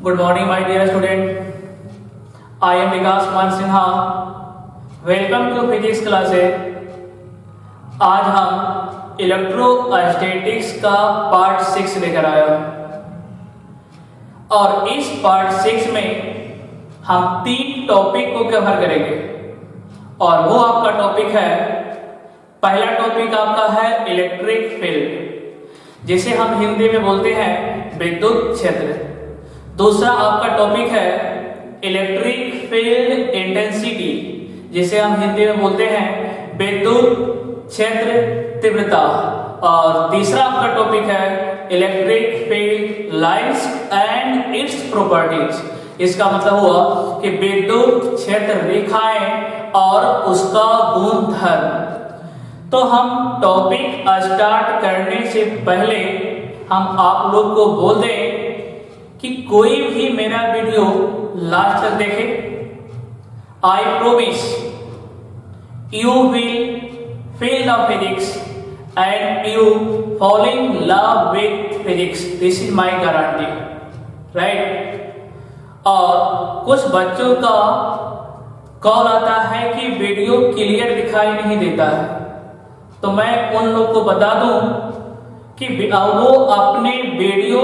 Good morning, my dear student. I am Vikas Kumar Sinha. Welcome to physics classes. आज हम electrostatics का part 6 लेकर आया हूं और इस पार्ट 6 में हम 3 टॉपिक को कवर करेंगे और वो आपका टॉपिक है. पहला टॉपिक आपका है इलेक्ट्रिक फील्ड, जिसे हम हिंदी में बोलते हैं विद्युत क्षेत्र. दूसरा आपका टॉपिक है इलेक्ट्रिक फील्ड इंटेंसिटी, जिसे हम हिंदी में बोलते हैं विद्युत क्षेत्र तीव्रता. और तीसरा आपका टॉपिक है electric field lines and its properties. इसका मतलब हुआ कि विद्युत क्षेत्र रेखाएं और उसका गुणधर्म. तो हम टॉपिक स्टार्ट करने से पहले हम आप लोग को बोल दें कि कोई भी मेरा वीडियो लास्ट तक देखे. I promise you will feel the physics and you falling love with physics. This is my guarantee, right. और कुछ बच्चों का कॉल आता है कि वीडियो क्लियर दिखाई नहीं देता है, तो मैं उन लोग को बता दूं कि वो अपने वीडियो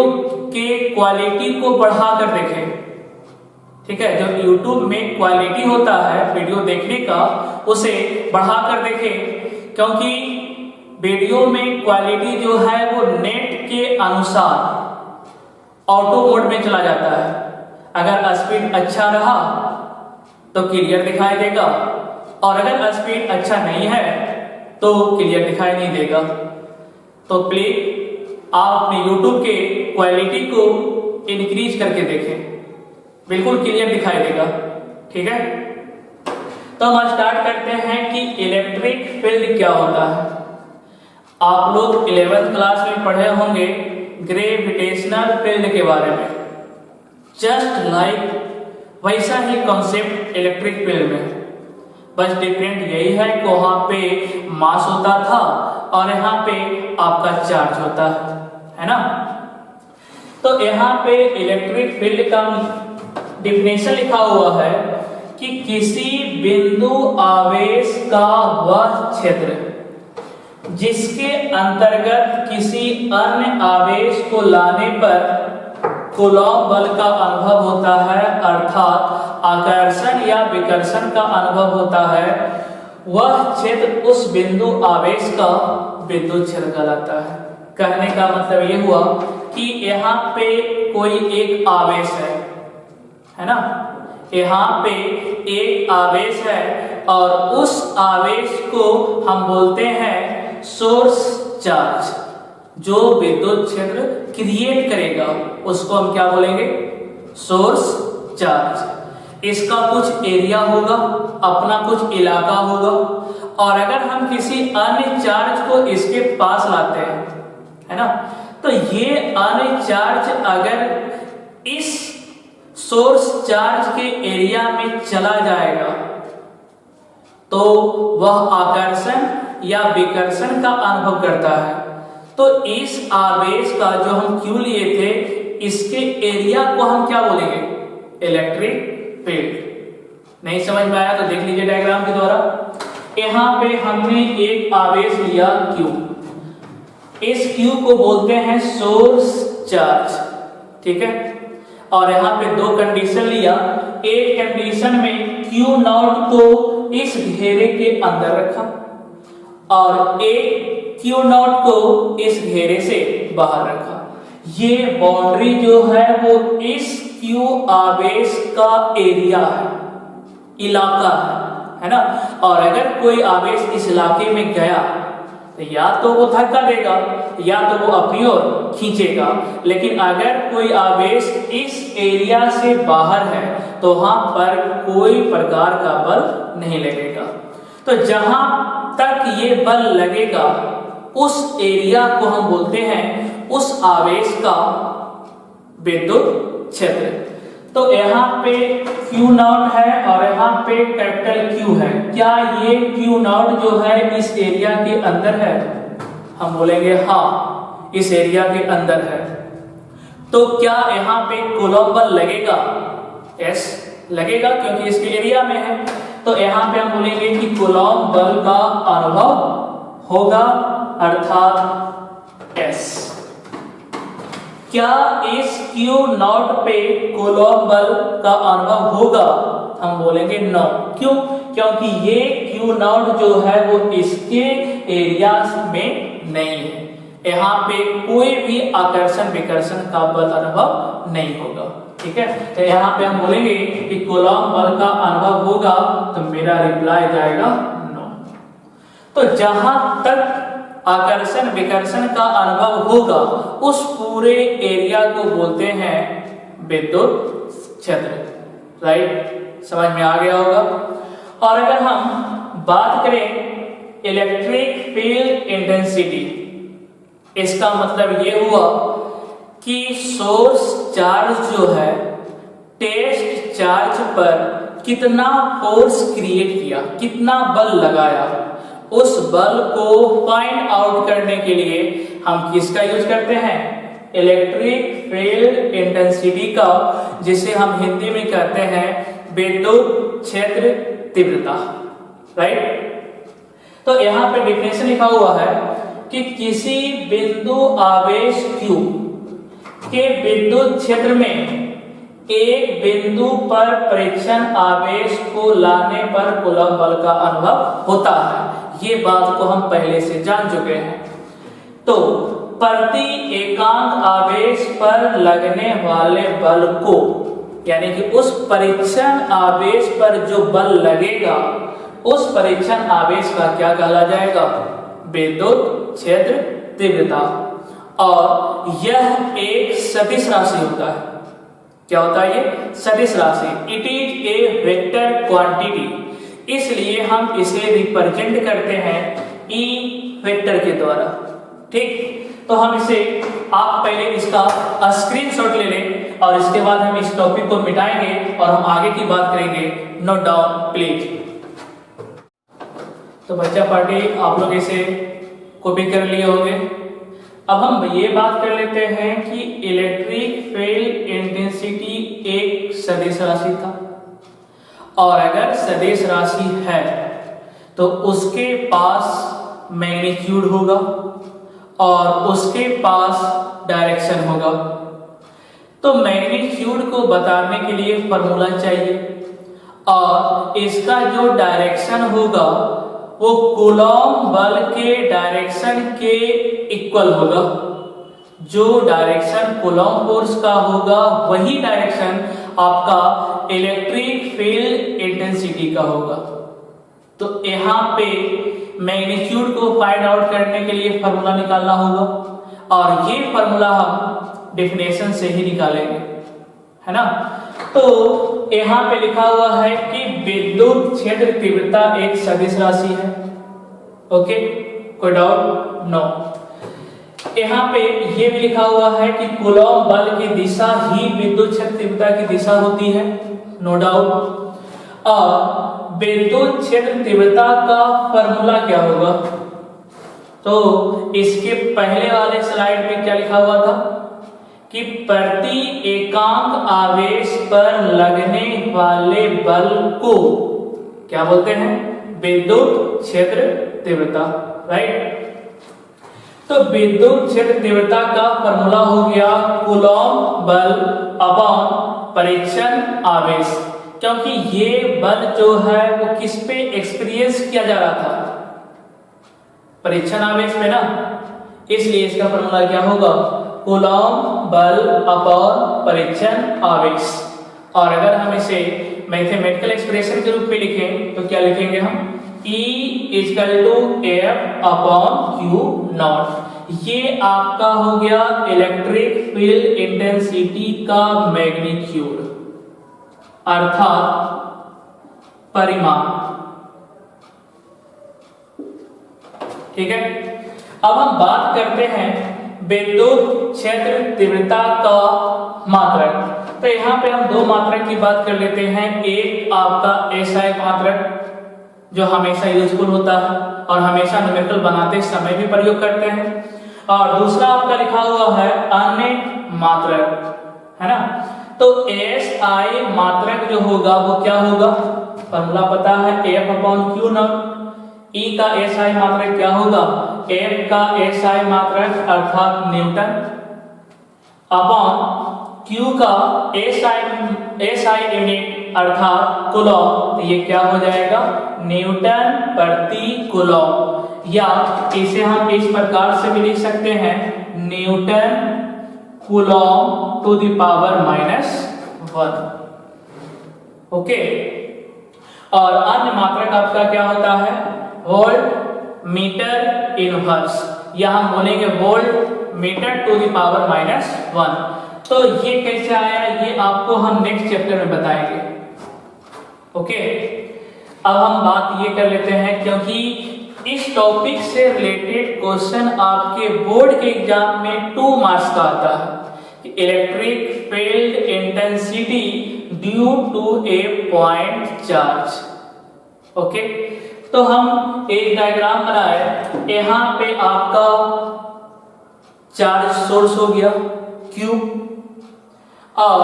के क्वालिटी को बढ़ाकर देखें. ठीक है, जो YouTube में क्वालिटी होता है वीडियो देखने का, उसे बढ़ाकर देखें, क्योंकि वीडियो में क्वालिटी जो है वो नेट के अनुसार ऑटो मोड में चला जाता है. अगर स्पीड अच्छा रहा तो क्लियर दिखाई देगा, और अगर स्पीड अच्छा नहीं है तो क्लियर दिखाई नहीं देगा. तो प्लीज आप अपने YouTube के क्वालिटी को इंक्रीज करके देखें, बिल्कुल क्लियर दिखाई देगा. ठीक है, तो हम स्टार्ट करते हैं कि इलेक्ट्रिक फील्ड क्या होता है. आप लोग 11th क्लास में पढ़े होंगे ग्रेविटेशनल फील्ड के बारे में. जस्ट लाइक वैसा ही कॉन्सेप्ट इलेक्ट्रिक फील्ड में, बस डिफरेंट यही है कि वहां पे मास होता था और यहाँ पे आपका चार्ज होता है ना. तो यहाँ पे इलेक्ट्रिक फील्ड का डिफिनेशन लिखा हुआ है कि किसी बिंदु आवेश का वह क्षेत्र जिसके अंतर्गत किसी अन्य आवेश को लाने पर कूलॉम बल का अनुभव होता है, अर्थात आकर्षण या विकर्षण का अनुभव होता है, वह क्षेत्र उस बिंदु आवेश का विद्युत क्षेत्र कहलाता है. कहने का मतलब ये हुआ कि यहाँ पे कोई एक आवेश है ना. यहाँ पे एक आवेश है और उस आवेश को हम बोलते हैं सोर्स चार्ज, जो विद्युत क्षेत्र क्रिएट करेगा उसको हम क्या बोलेंगे, सोर्स चार्ज. इसका कुछ एरिया होगा, अपना कुछ इलाका होगा, और अगर हम किसी अन्य चार्ज को इसके पास लाते हैं, है ना, तो ये अन्य चार्ज अगर इस सोर्स चार्ज के एरिया में चला जाएगा तो वह आकर्षण या विकर्षण का अनुभव करता है. तो इस आवेश का जो हम Q लिए थे, इसके एरिया को हम क्या बोलेंगे, इलेक्ट्रिक फील्ड. नहीं समझ में आया तो देख लीजिए डायग्राम के द्वारा. यहाँ पे हमने एक आवेश लिया Q, इस Q को बोलते हैं सोर्स चार्ज. ठीक है, और यहाँ पे दो कंडीशन लिया. एक कंडीशन में Q नॉट को इस घेरे के अंदर रखा और एक Q नॉट को इस घेरे से बाहर रखा. ये बाउंड्री जो है वो इस Q आवेश का एरिया है, इलाका है ना. और अगर कोई आवेश इस इलाके में गया तो या तो वो धक्का देगा या तो वो अपनी ओर खींचेगा. लेकिन अगर कोई आवेश इस एरिया से बाहर है तो वहां पर कोई प्रकार का बल नहीं लगेगा. तो जहां तक ये बल लगेगा उस एरिया को हम बोलते हैं उस आवेश का विद्युत क्षेत्र. तो यहाँ पे Q नॉट है और यहाँ पे कैपिटल Q है. क्या ये Q नॉट जो है इस एरिया के अंदर है, हम बोलेंगे हाँ, इस एरिया के अंदर है. तो क्या यहाँ पे कूलॉम बल लगेगा? यस लगेगा, क्योंकि इसके एरिया में है। तो यहाँ पे हम बोलेंगे कि कूलॉम बल का अनुभव होगा, अर्थात यस। क्या इस Q0 पे कूलॉम बल का अनुभव होगा? हम बोलेंगे नो। क्यों? क्योंकि ये Q0 जो है वो इसके एरिया में नहीं है। यहाँ पे कोई भी आकर्षण विकर्षण का बल अनुभव नहीं होगा। ठीक है, तो यहाँ पे हम बोलेंगे कि कूलॉम बल का अनुभव होगा, तो मेरा रिप्लाई जाएगा नो। तो जहां तक आकर्षण विकर्षण का अनुभव होगा उस पूरे एरिया को बोलते हैं विद्युत क्षेत्र। राइट, समझ में आ गया होगा। और अगर हम बात करें इलेक्ट्रिक फील्ड इंटेंसिटी, इसका मतलब ये हुआ कि सोर्स चार्ज जो है टेस्ट चार्ज पर कितना फोर्स क्रिएट किया, कितना बल लगाया, उस बल को फाइंड आउट करने के लिए हम किसका यूज करते हैं? इलेक्ट्रिक फील्ड इंटेंसिटी का, जिसे हम हिंदी में कहते हैं विद्युत क्षेत्र तीव्रता। राइट, तो यहाँ पे डिफिनेशन लिखा हुआ है कि किसी बिंदु आवेश Q के विद्युत क्षेत्र में एक बिंदु पर परीक्षण आवेश को लाने पर कूलॉम बल का अनुभव होता है। ये बात को हम पहले से जान चुके हैं। तो प्रति एकांक आवेश पर लगने वाले बल को, यानी कि उस परीक्षण आवेश पर जो बल लगेगा उस परीक्षण आवेश का क्या कहा जाएगा? विद्युत क्षेत्र तीव्रता। और यह एक सदिश राशि होता है। क्या होता है ये? सदिश राशि। It is a vector quantity, इसलिए हम इसे रिप्रेजेंट करते हैं ई वेक्टर के द्वारा। ठीक, तो हम इसे, आप पहले इसका स्क्रीनशॉट ले लें और इसके बाद हम इस टॉपिक को मिटाएंगे और हम आगे की बात करेंगे। Note down please. तो बच्चा पार्टी आप लोग इसे कॉपी कर लिए होंगे। अब हम ये बात कर लेते हैं कि इलेक्ट्रिक फील्ड इंटेंसिटी एक सदिश राशि था, और अगर सदिश राशि है तो उसके पास मैग्नीट्यूड होगा और उसके पास डायरेक्शन होगा। तो मैग्नीट्यूड को बताने के लिए फॉर्मूला चाहिए, और इसका जो डायरेक्शन होगा वो कूलॉम बल के डायरेक्शन के इक्वल होगा। जो डायरेक्शन कूलॉम फोर्स का होगा वही डायरेक्शन आपका इलेक्ट्रिक फील्ड इंटेंसिटी का होगा। तो यहाँ पे मैग्नीट्यूड को फाइंड आउट करने के लिए फॉर्मूला निकालना होगा, और ये फॉर्मूला हम डेफिनेशन से ही निकालेंगे, है ना। तो यहाँ पे लिखा हुआ है कि विद्युत क्षेत्र तीव्रता एक सदिश राशि है। ओके, कोई डाउट? नो। यहाँ पे ये भी लिखा हुआ है कि कूलॉम बल की दिशा ही विद्युत क्षेत्र तीव्रता की दिशा होती है। No doubt. और विद्युत क्षेत्र तीव्रता का फॉर्मूला क्या होगा? तो इसके पहले वाले स्लाइड में क्या लिखा हुआ था कि प्रति एकांक आवेश पर लगने वाले बल को क्या बोलते हैं? विद्युत क्षेत्र तीव्रता। राइट, तो विद्युत क्षेत्र तीव्रता का फॉर्मूला हो गया कूलॉम बल अपॉन परीक्षण आवेश, क्योंकि ये बल जो है वो किस पे एक्सपीरियंस किया जा रहा था? परीक्षण आवेश में ना, इसलिए इसका फॉर्मूला क्या होगा? कूलॉम बल अपॉन परीक्षण आवेश। और अगर हम इसे मैथमेटिकल एक्सप्रेशन के रूप में लिखें तो क्या लिखेंगे हम? E equal to F upon Q0। ये आपका हो गया इलेक्ट्रिक फील्ड इंटेंसिटी का मैग्नीट्यूड, अर्थात परिमाण। ठीक है, अब हम बात करते हैं विद्युत क्षेत्र तीव्रता का मात्रक। तो यहाँ पे हम दो मात्रक की बात कर लेते हैं। एक आपका SI मात्रक जो हमेशा यूजफुल होता है और हमेशा न्यूमेरिकल बनाते समय भी प्रयोग करते हैं, और दूसरा आपका लिखा हुआ है अन्य मात्रक, है ना। तो एस आई मात्रक जो होगा वो क्या होगा, फॉर्मूला पता है एफ अपॉन क्यू नॉट। ई का एस आई मात्रक क्या होगा, एफ का एस आई मात्रक अर्थात न्यूटन अपॉन क्यू का एस आई यूनिट अर्थात कूलॉम। तो ये क्या हो जाएगा, न्यूटन प्रति कूलॉम, या इसे हम इस प्रकार से भी लिख सकते हैं, newton coulomb to the power -1। Okay. और अन्य मात्रक आपका क्या होता है, वोल्ट मीटर इनवर्स, या हम बोलेंगे volt metre to the power -1। तो ये कैसे आया ये आपको हम नेक्स्ट चैप्टर में बताएंगे। ओके। अब हम बात ये कर लेते हैं, क्योंकि इस टॉपिक से रिलेटेड क्वेश्चन आपके बोर्ड के एग्जाम में 2 मार्क्स का आता है। Electric field intensity due to a point charge. Okay. तो हम एक डायग्राम बनाए, यहाँ पे आपका चार्ज सोर्स हो गया Q, और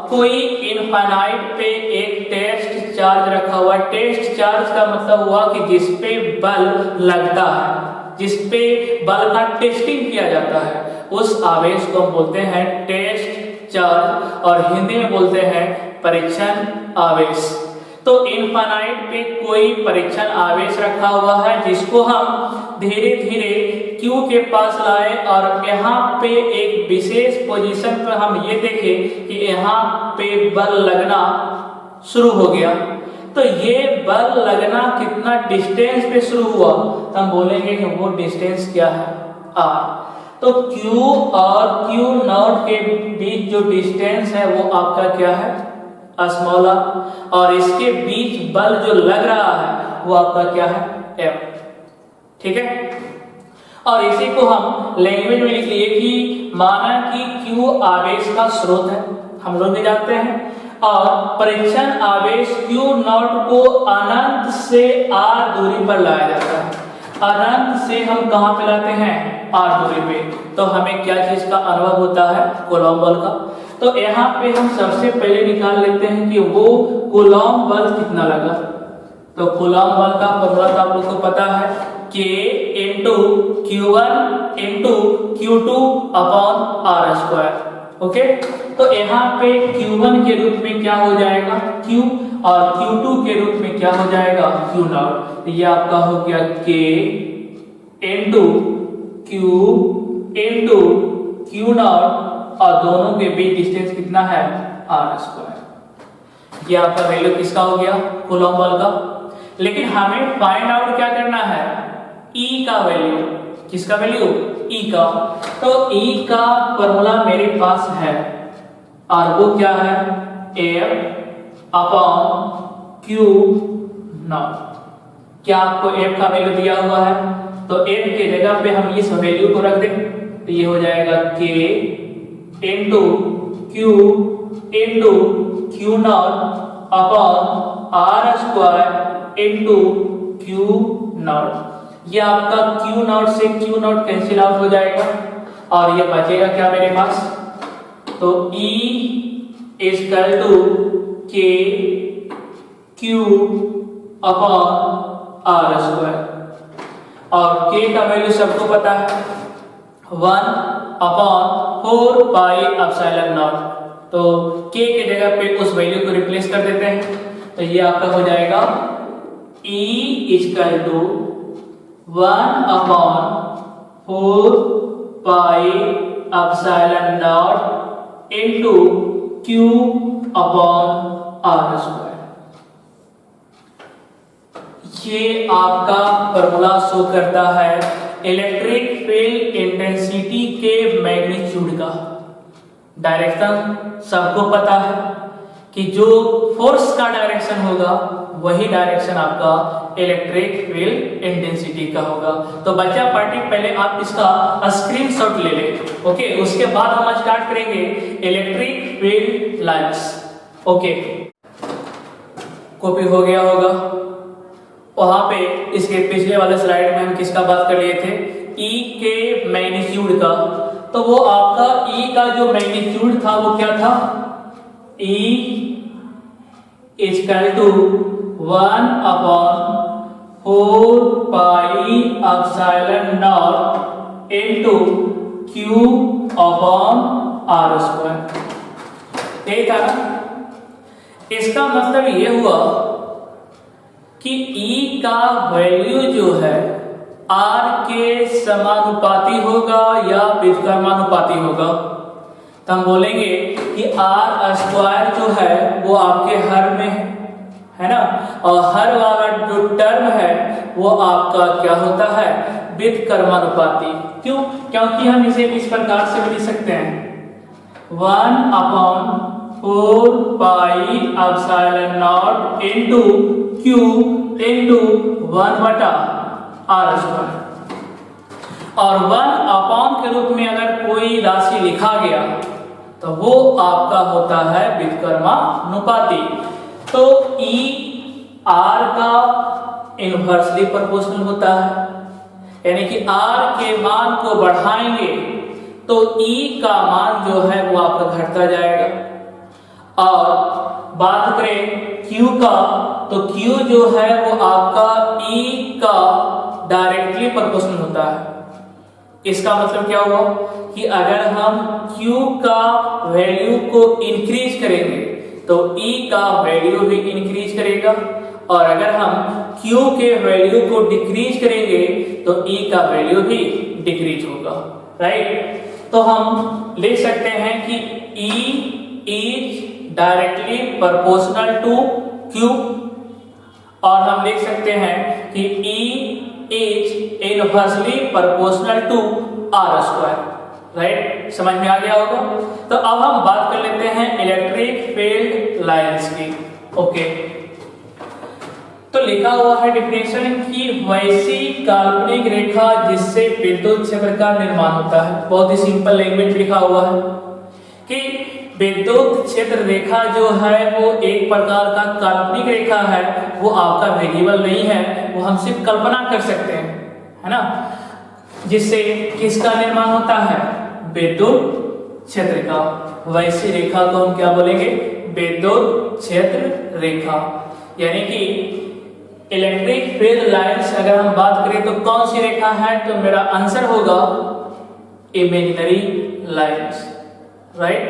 कोई इनफाइनाइट पे एक टेस्ट चार्ज रखा हुआ है। टेस्ट चार्ज का मतलब हुआ कि जिसपे बल लगता है, जिसपे बल का टेस्टिंग किया जाता है, उस आवेश को हम बोलते हैं टेस्ट चार्ज, और हिंदी में बोलते हैं परीक्षण आवेश। तो इनफाइनाइट पे कोई परीक्षण आवेश रखा हुआ है, जिसको हम धीरे धीरे Q के पास लाए, और यहाँ पे एक विशेष पोजीशन पर हम ये देखें कि यहाँ पे बल लगना शुरू हो गया। तो ये बल लगना कितना डिस्टेंस पे शुरू हुआ, तो हम बोलेंगे कि वो डिस्टेंस क्या है, R। तो Q और Q नॉट के बीच जो डिस्टेंस है वो आपका क्या है, स्मॉल r, और इसके बीच बल जो लग रहा है वो आपका क्या है, F। ठीक है। और इसी को हम लैंग्वेज में लिख लिए कि माना कि Q आवेश का स्रोत है, हम लोग भी जानते हैं, और परीक्षण आवेश Q नॉट को अनंत से R दूरी पर लाया जाता है। अनंत से हम कहां पे लाते हैं, R दूरी पे। तो हमें क्या चीज का अनुभव होता है, कूलॉम बल का। तो यहाँ पे हम सबसे पहले निकाल लेते हैं कि वो कूलॉम बल कितना लगा। तो कूलॉम बल का फॉर्मूला तो आप लोग को पता है, K into Q1 into Q2 upon R²। Okay. तो यहाँ पे Q1 के रूप में क्या हो जाएगा, Q, और Q2 के रूप में क्या हो जाएगा, Q नॉट। तो ये आपका हो गया K into Q into Q not, और दोनों के बीच डिस्टेंस कितना है, R²। ये आपका वैल्यू किसका हो गया, कूलॉम बल का। लेकिन हमें फाइंड आउट क्या करना है, E का वैल्यू। किसका वैल्यू, E का। तो E का फॉर्मूला मेरे पास है, और वो क्या है, F अपॉन Q नॉट। क्या आपको F का वैल्यू दिया हुआ है, तो F के जगह पे हम इस वैल्यू को रख दें, तो ये हो जाएगा K into Q into Q not upon R² into Q not. ये आपका Q नॉट से Q नॉट कैंसिल आउट हो जाएगा, और ये बचेगा क्या मेरे पास, तो E equal to K Q upon R²। और K का वैल्यू सबको पता है, 1/4 पाई एप्सिलॉन नॉट। तो K के जगह पे उस वैल्यू को रिप्लेस कर देते हैं, तो ये आपका हो जाएगा E equal to 1/4 pi epsilon naught into Q upon R²। ये आपका फॉर्मूला शो करता है इलेक्ट्रिक फील्ड इंटेंसिटी के मैग्नीट्यूड का। डायरेक्शन सबको पता है कि जो फोर्स का डायरेक्शन होगा वही डायरेक्शन आपका इलेक्ट्रिक फील्ड इंटेंसिटी का होगा। तो बच्चा पार्टी पहले आप इसका स्क्रीनशॉट ले ले, ओके। उसके बाद हम स्टार्ट करेंगे electric field lines. Okay, copy हो गया होगा। वहां पे इसके पिछले वाले स्लाइड में हम किसका बात कर लिए थे, E के मैग्नीट्यूड का, तो वो आपका E का जो मैग्नीट्यूड था वो क्या था, E equal to 1/4 pi into Q upon R square. ठीक है ना? इसका मतलब ये हुआ कि E का वैल्यू जो है R के समानुपाती होगा या व्युत्क्रमानुपाती होगा। तो हम बोलेंगे कि R स्क्वायर जो है वो आपके हर में है ना, और हर वाला जो टर्म है वो आपका क्या होता है, व्युत्क्रमानुपाती। क्यों? क्योंकि हम इसे इस प्रकार से भी लिख सकते हैं 1/4 pi epsilon naught into Q into 1/R square. और 1 के रूप में अगर कोई राशि लिखा गया तो वो आपका होता है व्युत्क्रमानुपाती। तो E R का इनवर्सली प्रोपोर्शनल होता है, यानी कि R के मान को बढ़ाएंगे तो E का मान जो है वो आपका घटता जाएगा। और बात करें Q का, तो Q जो है वो आपका E का डायरेक्टली प्रोपोर्शनल होता है। इसका मतलब क्या हुआ कि अगर हम Q का वैल्यू को इंक्रीज करेंगे तो E का वैल्यू भी इंक्रीज करेगा, और अगर हम Q के वैल्यू को डिक्रीज करेंगे तो E का वैल्यू भी डिक्रीज होगा, राइट। तो हम लिख सकते हैं कि E is directly proportional to Q, और हम लिख सकते हैं कि E is inversely proportional to R square, right. समझ में आ गया होगा। तो अब हम बात कर लेते हैं इलेक्ट्रिक फील्ड लाइंस की। ओके, तो लिखा हुआ है डिफिनेशन की वैसी काल्पनिक रेखा जिससे विद्युत क्षेत्र का निर्माण होता है। बहुत ही सिंपल लैंग्वेज लिखा हुआ है कि विद्युत क्षेत्र रेखा जो है वो एक प्रकार का काल्पनिक रेखा है, वो आपका वेरिएबल नहीं है, वो हम सिर्फ कल्पना कर सकते हैं, है ना, जिससे किसका निर्माण होता है, विद्युत क्षेत्र का। वैसी रेखा को हम क्या बोलेंगे, विद्युत क्षेत्र रेखा। यानी कि इलेक्ट्रिक फील्ड लाइंस अगर हम बात करें तो कौन सी रेखा है, तो मेरा आंसर होगा इमेजिनरी लाइंस, राइट।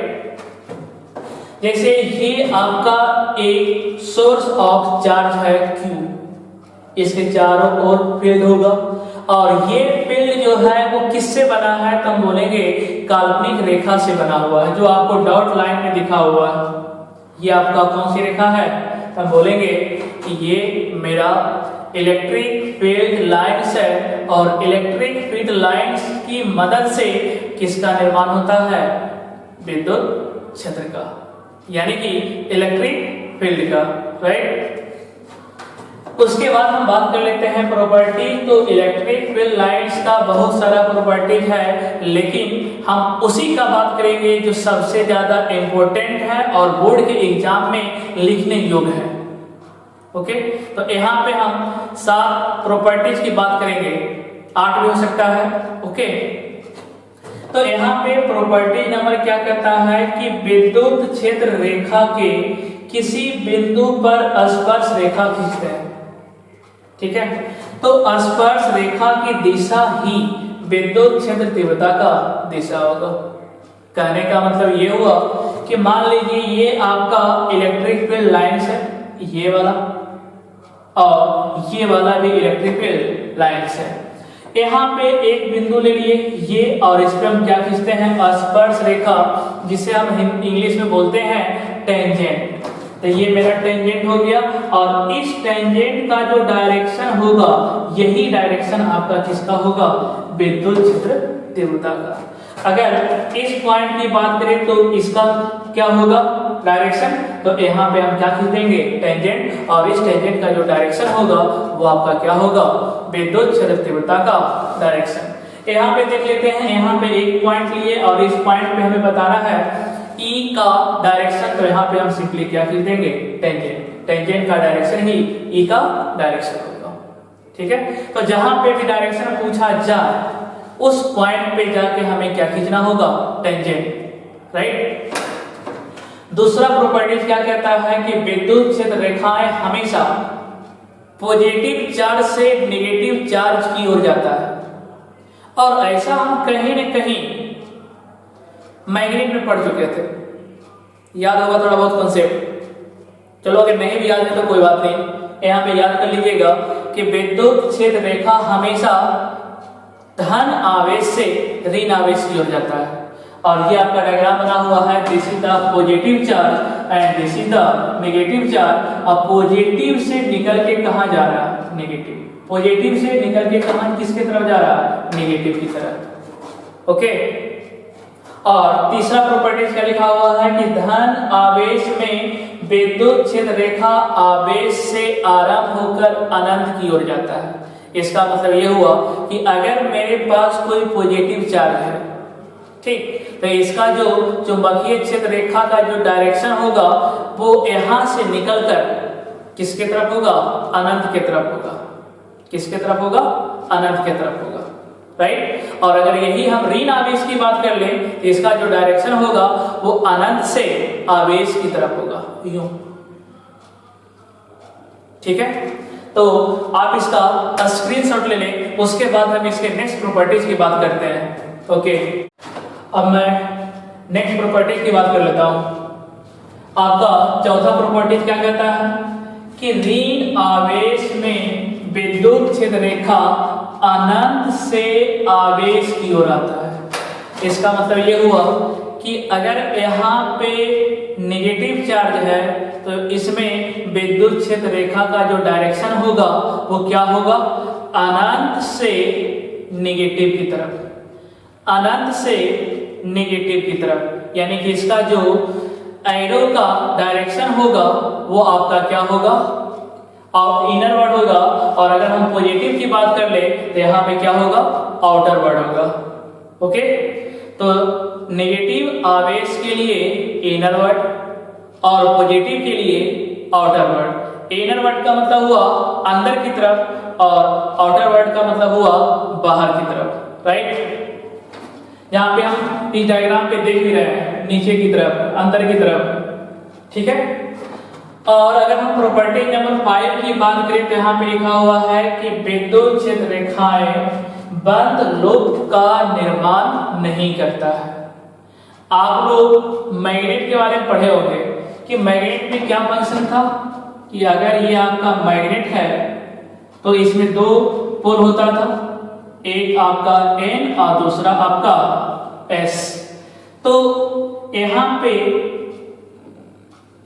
जैसे ये आपका एक सोर्स ऑफ चार्ज है Q, इसके चारों ओर फील्ड होगा, और ये फील्ड जो है वो किससे बना है, तो हम बोलेंगे काल्पनिक रेखा से बना हुआ है, जो आपको डॉट लाइन में दिखा हुआ है। ये आपका कौन सी रेखा है, तो हम बोलेंगे कि ये मेरा इलेक्ट्रिक फील्ड लाइंस है, और इलेक्ट्रिक फील्ड लाइंस की मदद से किसका निर्माण होता है, विद्युत क्षेत्र का, यानी कि इलेक्ट्रिक फील्ड का, राइट। उसके बाद हम बात कर लेते हैं प्रॉपर्टी। तो इलेक्ट्रिक फील्ड लाइंस का बहुत सारा प्रॉपर्टीज है, लेकिन हम उसी का बात करेंगे जो सबसे ज्यादा इंपॉर्टेंट है और बोर्ड के एग्जाम में लिखने योग्य है। ओके, तो यहाँ पे हम 7 प्रॉपर्टीज की बात करेंगे, 8 भी हो सकता है। ओके, तो यहाँ पे प्रॉपर्टी नंबर क्या कहता है कि विद्युत क्षेत्र रेखा के किसी बिंदु पर स्पर्श रेखा खींचते हैं, ठीक है। तो स्पर्श रेखा की दिशा ही विद्युत क्षेत्र तीव्रता का दिशा होगा। कहने का मतलब ये हुआ कि मान लीजिए ये आपका इलेक्ट्रिक फील्ड लाइंस है, ये वाला, और ये वाला भी इलेक्ट्रिक फील्ड लाइंस है। यहाँ पे एक बिंदु ले लिए ये, और इस पे हम क्या खींचते हैं, स्पर्श रेखा, जिसे हम इंग्लिश में बोलते हैं टेंजेंट। तो ये मेरा टेंजेंट हो गया, और इस टेंजेंट का जो डायरेक्शन होगा, यही डायरेक्शन आपका किसका होगा, विद्युत क्षेत्र तीव्रता का। अगर इस पॉइंट की बात करें तो इसका क्या होगा डायरेक्शन, तो यहाँ पे हम क्या खींच देंगे, टेंजेंट, और इस टेंजेंट का जो डायरेक्शन होगा वो आपका क्या होगा, विद्युत क्षेत्र तीव्रता का डायरेक्शन। यहाँ पे देख लेते हैं, यहाँ पे एक पॉइंट लिए और इस पॉइंट पे हमें बताना है E का डायरेक्शन, तो यहाँ पे हम सिंपली क्या खींच देंगे, टेंजेंट। टेंजेंट का डायरेक्शन ही E का डायरेक्शन होगा, ठीक है। तो जहां पे भी डायरेक्शन पूछा जाए उस पॉइंट पे जाके हमें क्या खींचना होगा, टेंजेंट, राइट। दूसरा प्रॉपर्टी क्या कहता है कि विद्युत क्षेत्र रेखाएं हमेशा पॉजिटिव चार्ज से नेगेटिव चार्ज की ओर जाता है, और ऐसा हम कहीं न कहीं मैग्नेट में पढ़ चुके थे, याद होगा थोड़ा बहुत कॉन्सेप्ट। चलो अगर नहीं भी याद है तो कोई बात नहीं, यहाँ पे याद कर लीजिएगा कि विद्युत क्षेत्र रेखा हमेशा धन आवेश से ऋण आवेश की ओर जाता है, और ये आपका डायग्राम बना हुआ है, this is the positive charge and this is the negative charge. अब पॉजिटिव से निकल के कहाँ जा रहा है, नेगेटिव। पॉजिटिव से निकल के कहाँ, किसके तरफ जा रहा है, नेगेटिव की तरफ, ओके। और तीसरा प्रॉपर्टी क्या लिखा हुआ है कि धन आवेश में विद्युत क्षेत्र रेखा आवेश से आरंभ होकर अनंत की ओर जाता है। इसका मतलब यह हुआ कि अगर मेरे पास कोई पॉजिटिव चार्ज है, ठीक, तो इसका जो चुंबकीय क्षेत्र रेखा का जो डायरेक्शन होगा वो यहां से निकलकर किसके तरफ होगा, अनंत की तरफ होगा। किसके तरफ होगा, अनंत की तरफ होगा, राइट। और अगर यही हम ऋण आवेश की बात कर लें तो इसका जो डायरेक्शन होगा वो अनंत से आवेश की तरफ होगा, यूं, ठीक है। तो आप इसका स्क्रीनशॉट ले लें, उसके बाद हम इसके नेक्स्ट प्रॉपर्टीज की बात करते हैं, ओके। अब मैं नेक्स्ट प्रॉपर्टी की बात कर लेता हूं। आपका चौथा प्रॉपर्टी क्या कहता है कि ऋण आवेश में विद्युत क्षेत्र रेखा अनंत से आवेश की ओर आता है। इसका मतलब ये हुआ कि अगर यहाँ पे नेगेटिव चार्ज है तो इसमें विद्युत क्षेत्र रेखा का जो डायरेक्शन होगा वो क्या होगा, अनंत से नेगेटिव की तरफ, अनंत से नेगेटिव की तरफ। यानी कि इसका जो एरो का डायरेक्शन होगा वो आपका क्या होगा, और इनर वर्ड होगा। और अगर हम पॉजिटिव की बात कर ले तो यहाँ पे क्या होगा, आउटर वर्ड होगा, ओके। तो नेगेटिव आवेश के लिए इनर वर्ड और पॉजिटिव के लिए आउटर वर्ड। इनर वर्ड का मतलब हुआ अंदर की तरफ और आउटर वर्ड का मतलब हुआ बाहर की तरफ, राइट। यहाँ पे हम इस डायग्राम पे देख भी रहे हैं, नीचे की तरफ, अंदर की तरफ, ठीक है। और अगर हम प्रॉपर्टी नंबर 5 की बात करें तो यहाँ पे लिखा हुआ है कि विद्युत क्षेत्र रेखाएं बंद लूप का निर्माण नहीं करता है। आप लोग मैग्नेट के बारे में पढ़े होंगे कि मैग्नेट में क्या फंक्शन था कि अगर ये आपका मैग्नेट है तो इसमें दो पोल होता था, एक आपका N और दूसरा आपका S। तो यहाँ पे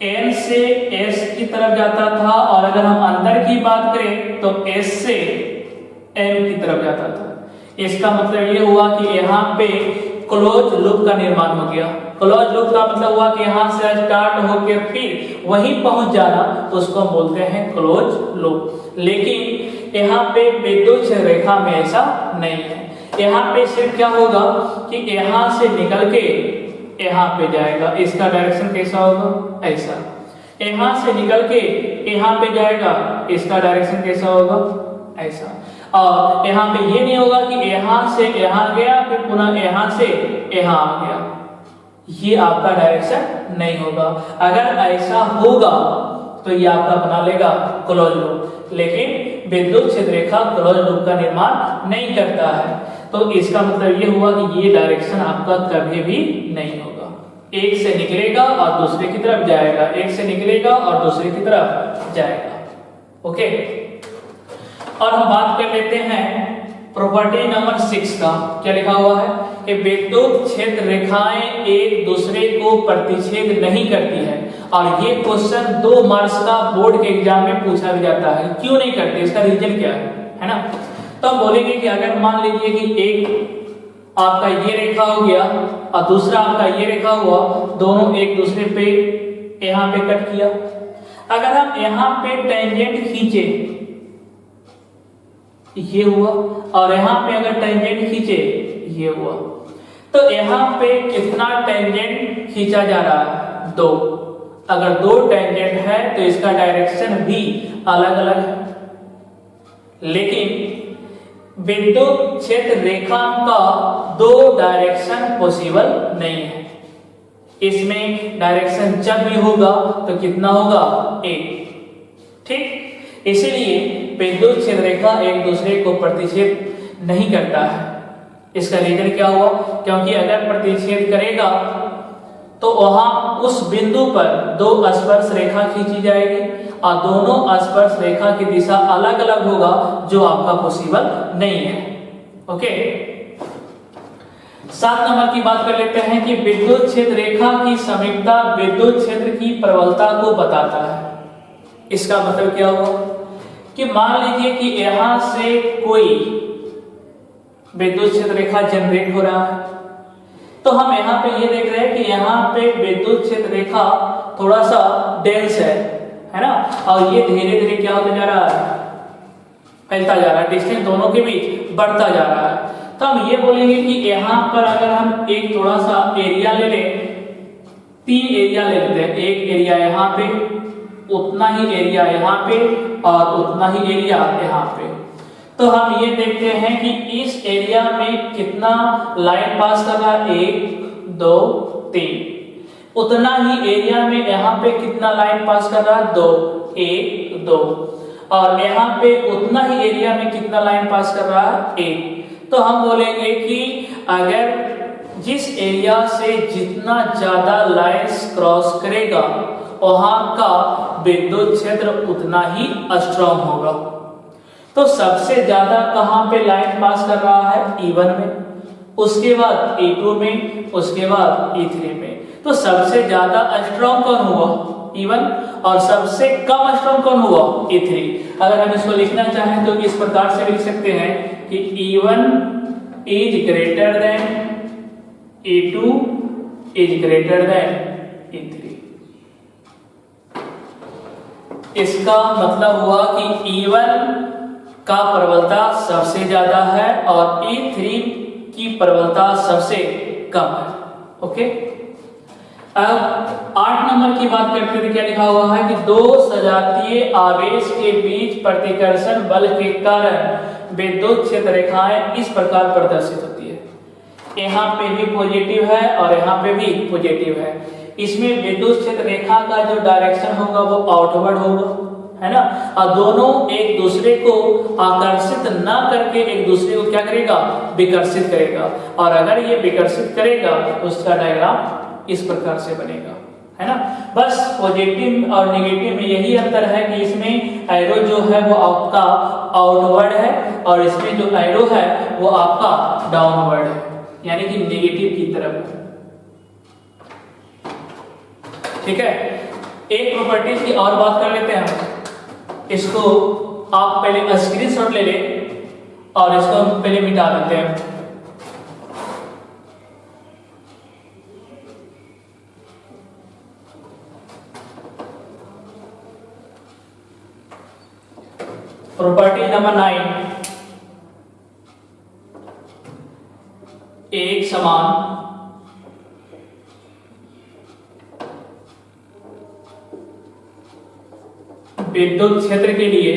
N से S की तरफ जाता था, और अगर हम अंदर की बात करें तो S से M की तरफ जाता था। इसका मतलब ये हुआ कि यहाँ पे क्लोज लूप का निर्माण हो गया। क्लोज लूप का मतलब हुआ कि यहाँ से स्टार्ट होकर फिर वहीं पहुंच जाना, तो उसको हम बोलते हैं क्लोज लूप। लेकिन यहाँ पे विद्युत रेखा में ऐसा नहीं है। यहाँ पे सिर्फ क्या होगा कि यहाँ से निकल के यहाँ पे जाएगा, इसका डायरेक्शन कैसा होगा, ऐसा। यहाँ से निकल के यहाँ पे जाएगा, इसका डायरेक्शन कैसा होगा, ऐसा। और यहाँ पे ये नहीं होगा कि यहाँ से यहाँ गया फिर पुनः यहाँ से यहाँ आ गया, ये आपका डायरेक्शन नहीं होगा। अगर ऐसा होगा तो ये आपका बना लेगा क्लोज लूप, लेकिन विद्युत क्षेत्र रेखा क्लोज लूप का निर्माण नहीं करता है। तो इसका मतलब ये हुआ कि ये डायरेक्शन आपका कभी भी नहीं होगा। एक से निकलेगा और दूसरे की तरफ जाएगा, एक से निकलेगा और दूसरे की तरफ जाएगा, ओके। और हम बात कर लेते हैं प्रॉपर्टी नंबर 6 का। क्या लिखा हुआ है कि विद्युत क्षेत्र रेखाएं एक दूसरे को प्रतिच्छेद नहीं करती है। और ये क्वेश्चन 2 मार्क्स का बोर्ड के एग्जाम में पूछा भी जाता है, क्यों नहीं करते, इसका रीजन क्या है ना। तो हम बोलेंगे कि अगर मान लीजिए कि एक आपका ये रेखा हो गया और दूसरा आपका ये रेखा हुआ, दोनों एक दूसरे पे यहाँ पे कट किया। अगर हम यहाँ पे टेंजेंट खींचे, ये हुआ, और यहाँ पे अगर टेंजेंट खींचे, ये हुआ, तो यहाँ पे कितना टेंजेंट खींचा जा रहा है, 2। अगर 2 टेंजेंट है तो इसका डायरेक्शन भी अलग अलग है। लेकिन विद्युत क्षेत्र रेखा का दो डायरेक्शन पॉसिबल नहीं है। इसमें डायरेक्शन जब भी होगा तो कितना होगा, एक। ठीक, इसलिए विद्युत क्षेत्र रेखा एक दूसरे को प्रतिच्छेद नहीं करता है। इसका रीजन क्या हुआ, क्योंकि अगर प्रतिच्छेद करेगा तो वहां उस बिंदु पर दो स्पर्श रेखा खींची जाएगी और दोनों स्पर्श रेखा की दिशा अलग अलग होगा, जो आपका पॉसिबल नहीं है। ओके, 7 नंबर की बात कर लेते हैं कि विद्युत क्षेत्र रेखा की समीपता विद्युत क्षेत्र की प्रबलता को बताता है। इसका मतलब क्या हुआ कि मान लीजिए कि यहां से कोई विद्युत क्षेत्र रेखा जनरेट हो रहा है, तो हम यहाँ पे ये देख रहे हैं कि यहाँ पे विद्युत क्षेत्र रेखा थोड़ा सा डेंस है ना, और ये धीरे धीरे क्या होता जा रहा है, फैलता जा रहा है, डिस्टेंस दोनों के बीच बढ़ता जा रहा है। तो हम ये बोलेंगे कि यहाँ पर अगर हम एक थोड़ा सा एरिया ले लें, 3 एरिया ले लेते हैं, एक एरिया यहाँ पे, उतना ही एरिया यहाँ पे और उतना ही एरिया यहाँ पे। तो हम ये देखते हैं कि इस एरिया में कितना लाइन पास कर रहा है, 1 2 3। उतना ही एरिया में यहाँ पे कितना लाइन पास कर रहा है, 2 1 2। और यहाँ पे उतना ही एरिया में कितना लाइन पास कर रहा है, 1। तो हम बोलेंगे कि अगर जिस एरिया से जितना ज्यादा लाइंस क्रॉस करेगा वहां का विद्युत क्षेत्र उतना ही स्ट्रॉन्ग होगा। तो सबसे ज्यादा कहां पे लाइन पास कर रहा है, E1 में, उसके बाद E2 में, उसके बाद E3 में। तो सबसे ज्यादा स्ट्रॉन्ग कौन हुआ, E1, और सबसे कम स्ट्रॉन्ग कौन हुआ, E3। अगर हम इसको लिखना चाहें तो इस प्रकार से लिख सकते हैं कि E1 is greater than E2 is greater than E3। इसका मतलब हुआ कि E1 का प्रबलता सबसे ज्यादा है और E3 की प्रबलता सबसे कम है। ओके, अब 8 नंबर की बात करते हैं, क्या लिखा हुआ है कि दो सजातीय आवेश के बीच प्रतिकर्षण बल के कारण विद्युत क्षेत्र रेखाएं इस प्रकार प्रदर्शित होती है। यहाँ पे भी पॉजिटिव है और यहाँ पे भी पॉजिटिव है। इसमें विद्युत क्षेत्र रेखा का जो डायरेक्शन होगा वो आउटवर्ड होगा, है ना, और दोनों एक दूसरे को आकर्षित ना करके एक दूसरे को क्या करेगा, विकर्षित करेगा। और अगर ये विकर्षित करेगा तो उसका डायग्राम इस प्रकार से बनेगा, है ना। बस पॉजिटिव और नेगेटिव में यही अंतर है कि इसमें एरो जो है वो आपका आउटवर्ड है और इसमें जो एरो है वो आपका डाउनवर्ड है, यानी कि नेगेटिव की तरफ। ठीक है, एक प्रॉपर्टी की और बात कर लेते हैं। इसको आप पहले स्क्रीनशॉट ले लें और इसको हम पहले मिटा देते हैं। प्रॉपर्टी नंबर 9, एक समान विद्युत क्षेत्र के लिए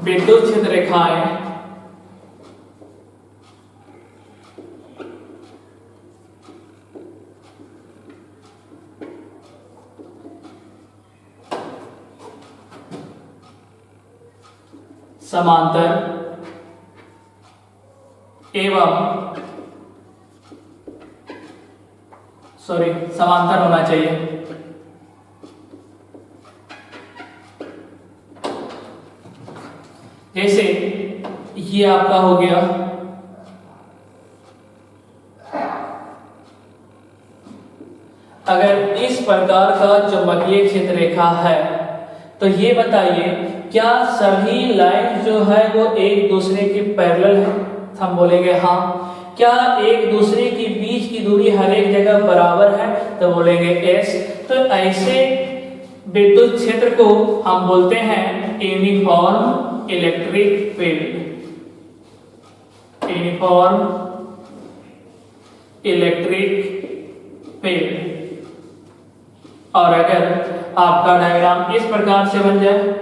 विद्युत क्षेत्र रेखाएं समांतर एवं समांतर होना चाहिए। जैसे ये आपका हो गया, अगर इस प्रकार का चुंबकीय क्षेत्र रेखा है तो ये बताइए क्या सभी लाइन जो है वो एक दूसरे के पैरेलल है? हम बोलेंगे हाँ। क्या एक दूसरे के बीच की दूरी हर एक जगह बराबर है? तो बोलेंगे एस। तो ऐसे विद्युत क्षेत्र को हम बोलते हैं uniform electric field. Uniform electric field. और अगर आपका डायग्राम इस प्रकार से बन जाए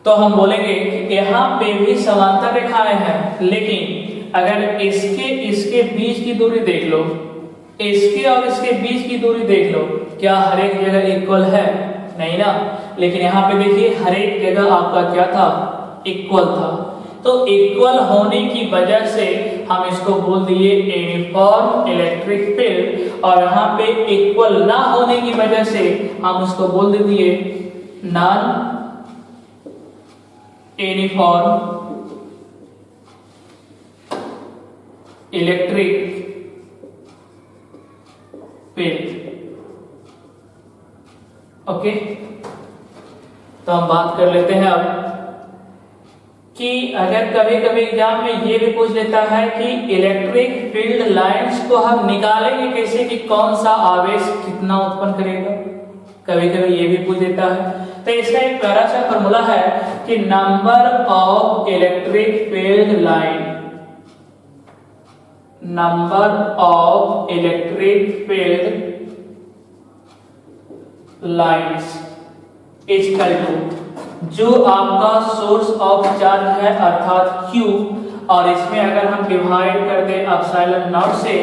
तो हम बोलेंगे कि यहाँ पे भी समांतर रेखाएं हैं, लेकिन अगर इसके बीच की दूरी देख लो, इसके और इसके बीच की दूरी देख लो, क्या हर एक जगह इक्वल है? नहीं ना। लेकिन यहाँ पे देखिए हर एक जगह आपका क्या था? इक्वल था। तो इक्वल होने की वजह से हम इसको बोल दिए यूनिफॉर्म इलेक्ट्रिक फील्ड, और यहाँ पे इक्वल ना होने की वजह से हम उसको बोल दिए non uniform electric field. Okay, तो हम बात कर लेते हैं अब कि अगर कभी कभी एग्जाम में ये भी पूछ लेता है कि इलेक्ट्रिक फील्ड लाइंस को हम निकालेंगे कैसे, कि कौन सा आवेश कितना उत्पन्न करेगा, कभी कभी ये भी पूछ देता है। तो इसका एक प्यारा सा फॉर्मूला है कि number of electric field line, number of electric field lines equal to जो आपका सोर्स ऑफ चार्ज है अर्थात Q, और इसमें अगर हम डिवाइड कर दें एप्सिलॉन नॉट से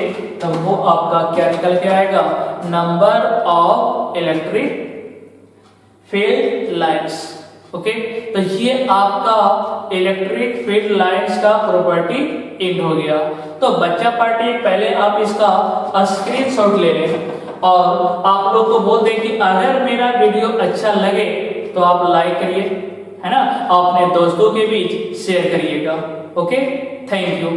तो वो आपका क्या निकल के आएगा? Number of electric field lines. Okay, तो ये आपका इलेक्ट्रिक फील्ड लाइंस का प्रॉपर्टी एंड हो गया। तो बच्चा पार्टी पहले आप इसका स्क्रीनशॉट ले लें और आप लोग को बोल दें कि अगर मेरा वीडियो अच्छा लगे तो आप लाइक करिए, है ना, अपने दोस्तों के बीच शेयर करिएगा। Okay, thank you.